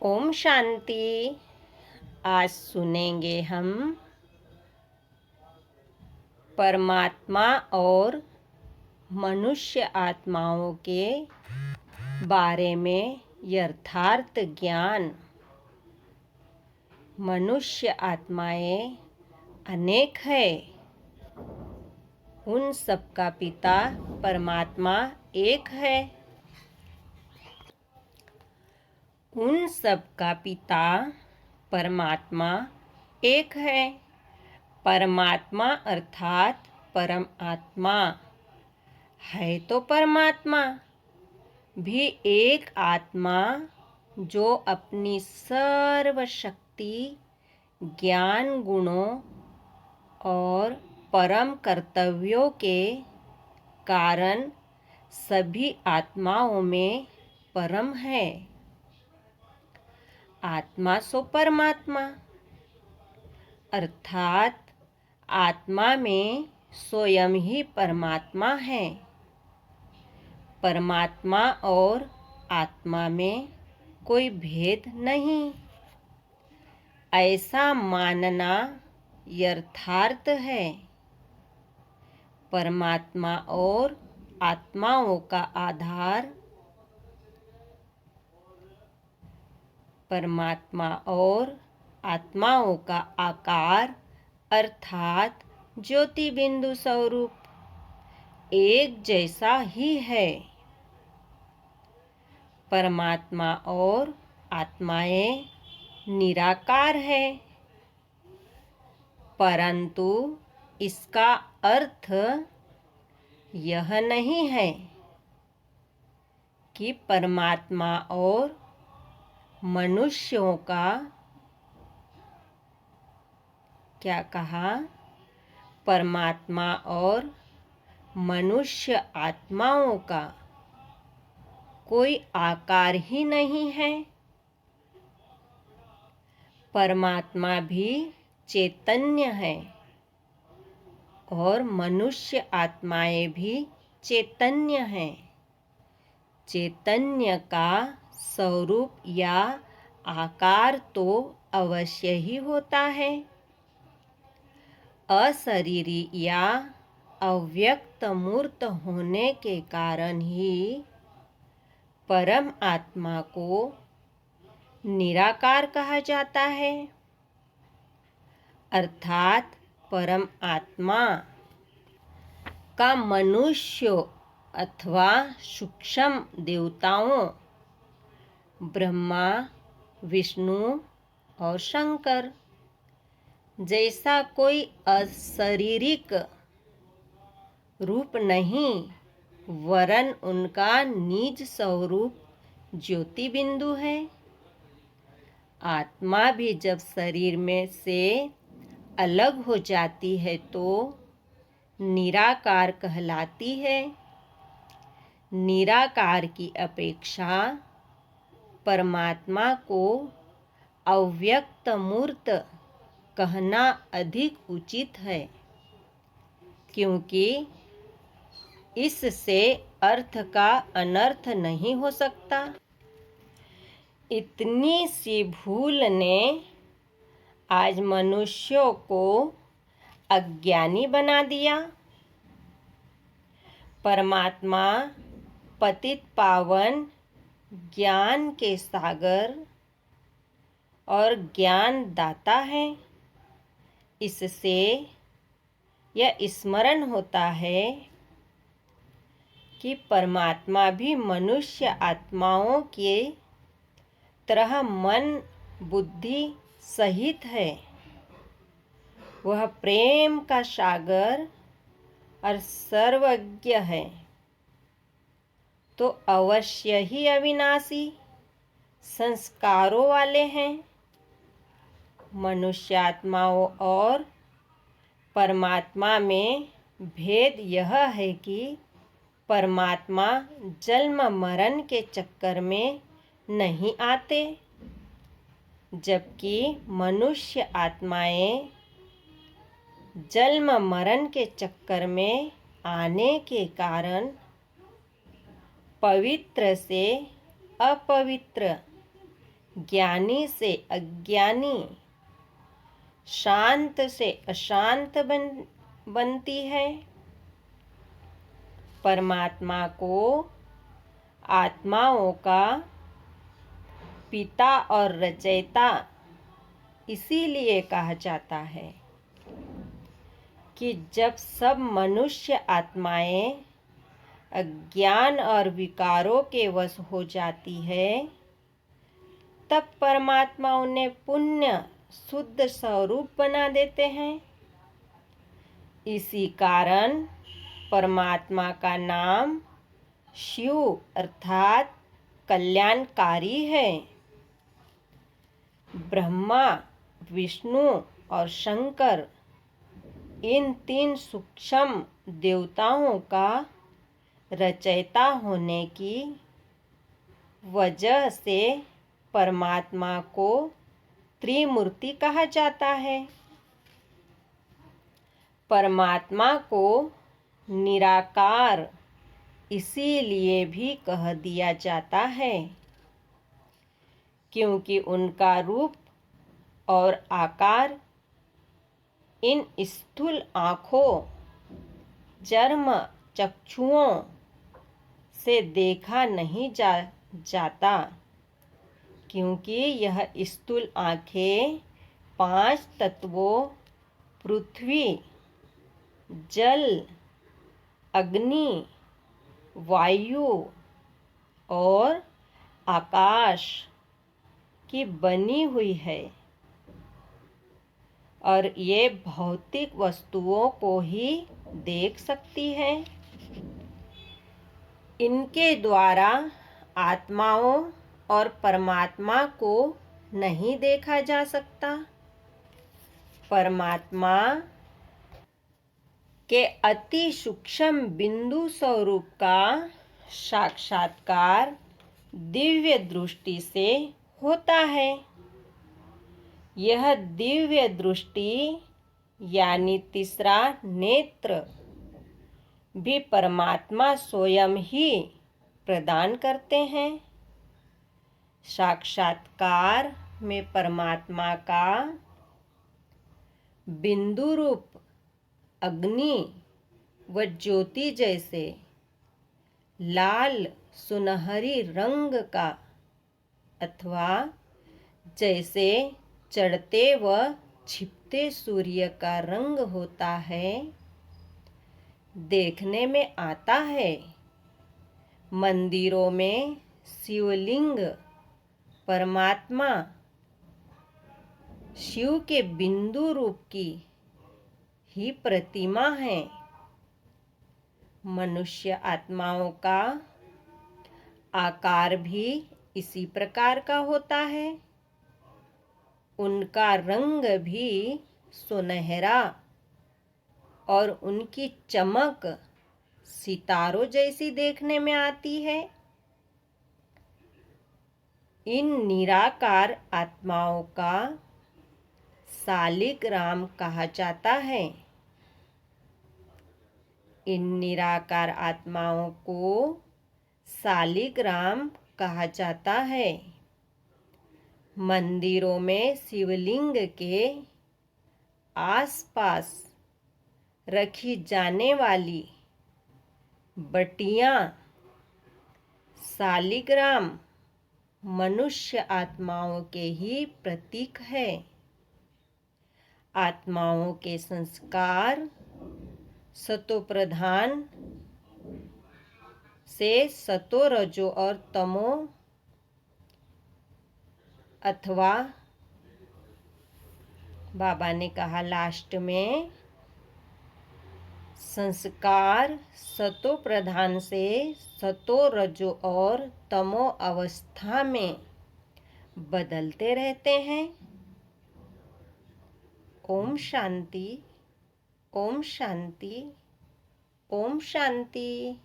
ओम शांति। आज सुनेंगे हम परमात्मा और मनुष्य आत्माओं के बारे में यथार्थ ज्ञान। मनुष्य आत्माएं अनेक है, उन सबका पिता परमात्मा एक है। उन सबका पिता परमात्मा एक है। परमात्मा अर्थात परम आत्मा है, तो परमात्मा भी एक आत्मा जो अपनी सर्व शक्ति, ज्ञान, गुणों और परम कर्तव्यों के कारण सभी आत्माओं में परम है। आत्मा सो परमात्मा अर्थात आत्मा में स्वयं ही परमात्मा है। परमात्मा और आत्मा में कोई भेद नहीं, ऐसा मानना यथार्थ है। परमात्मा और आत्माओं का आधार, परमात्मा और आत्माओं का आकार अर्थात ज्योति बिंदु स्वरूप एक जैसा ही है। परमात्मा और आत्माएं निराकार है, परंतु इसका अर्थ यह नहीं है कि परमात्मा और मनुष्यों का क्या कहा, परमात्मा और मनुष्य आत्माओं का कोई आकार ही नहीं है। परमात्मा भी चैतन्य है और मनुष्य आत्माएं भी चैतन्य हैं। चैतन्य का स्वरूप या आकार तो अवश्य ही होता है। अशरीरी या अव्यक्त मूर्त होने के कारण ही परम आत्मा को निराकार कहा जाता है। अर्थात परम आत्मा का मनुष्य अथवा सूक्ष्म देवताओं ब्रह्मा, विष्णु और शंकर जैसा कोई अशारीरिक रूप नहीं, वरन उनका निज स्वरूप ज्योति बिंदु है। आत्मा भी जब शरीर में से अलग हो जाती है तो निराकार कहलाती है। निराकार की अपेक्षा परमात्मा को अव्यक्त मूर्त कहना अधिक उचित है, क्योंकि इससे अर्थ का अनर्थ नहीं हो सकता। इतनी सी भूल ने आज मनुष्यों को अज्ञानी बना दिया। परमात्मा पतित पावन ज्ञान के सागर और ज्ञान दाता है। इससे यह स्मरण होता है कि परमात्मा भी मनुष्य आत्माओं के तरह मन, बुद्धि सहित है। वह प्रेम का सागर और सर्वज्ञ है, तो अवश्य ही अविनाशी संस्कारों वाले हैं। मनुष्य आत्माओं और परमात्मा में भेद यह है कि परमात्मा जन्म मरण के चक्कर में नहीं आते, जबकि मनुष्य आत्माएं जन्म मरण के चक्कर में आने के कारण पवित्र से अपवित्र ज्ञानी से अज्ञानी, शांत से अशांत बनती है। परमात्मा को आत्माओं का पिता और रचयिता इसीलिए कहा जाता है कि जब सब मनुष्य आत्माएं अज्ञान और विकारों के वश हो जाती है, तब परमात्मा उन्हें पुण्य शुद्ध स्वरूप बना देते हैं। इसी कारण परमात्मा का नाम शिव अर्थात कल्याणकारी है। ब्रह्मा, विष्णु और शंकर इन तीन सूक्ष्म देवताओं का रचयिता होने की वजह से परमात्मा को त्रिमूर्ति कहा जाता है। परमात्मा को निराकार इसीलिए भी कह दिया जाता है क्योंकि उनका रूप और आकार इन स्थूल आँखों, चर्म, चक्षुओं से देखा नहीं जाता क्योंकि यह स्थूल आँखें 5 तत्वों पृथ्वी, जल, अग्नि, वायु और आकाश की बनी हुई है और ये भौतिक वस्तुओं को ही देख सकती है। इनके द्वारा आत्माओं और परमात्मा को नहीं देखा जा सकता। परमात्मा के अति सूक्ष्म बिंदु स्वरूप का साक्षात्कार दिव्य दृष्टि से होता है। यह दिव्य दृष्टि यानी तीसरा नेत्र भी परमात्मा स्वयं ही प्रदान करते हैं। साक्षात्कार में परमात्मा का बिंदु रूप अग्नि व ज्योति जैसे लाल सुनहरी रंग का अथवा जैसे चढ़ते व छिपते सूर्य का रंग होता है, देखने में आता है। मंदिरों में शिवलिंग परमात्मा शिव के बिंदु रूप की ही प्रतिमा है। मनुष्य आत्माओं का आकार भी इसी प्रकार का होता है। उनका रंग भी सुनहरा और उनकी चमक सितारों जैसी देखने में आती है। इन निराकार आत्माओं का शालिग्राम कहा जाता है। इन निराकार आत्माओं को शालिग्राम कहा जाता है। मंदिरों में शिवलिंग के आसपास रखी जाने वाली बटियां शालिग्राम मनुष्य आत्माओं के ही प्रतीक है। आत्माओं के संस्कार सतोप्रधान से सतो, रजो और तमो अथवा बाबा ने कहा लास्ट में संस्कार सतो प्रधान से सतो, रजो और तमो अवस्था में बदलते रहते हैं। ओम शांति, ओम शांति, ओम शांति।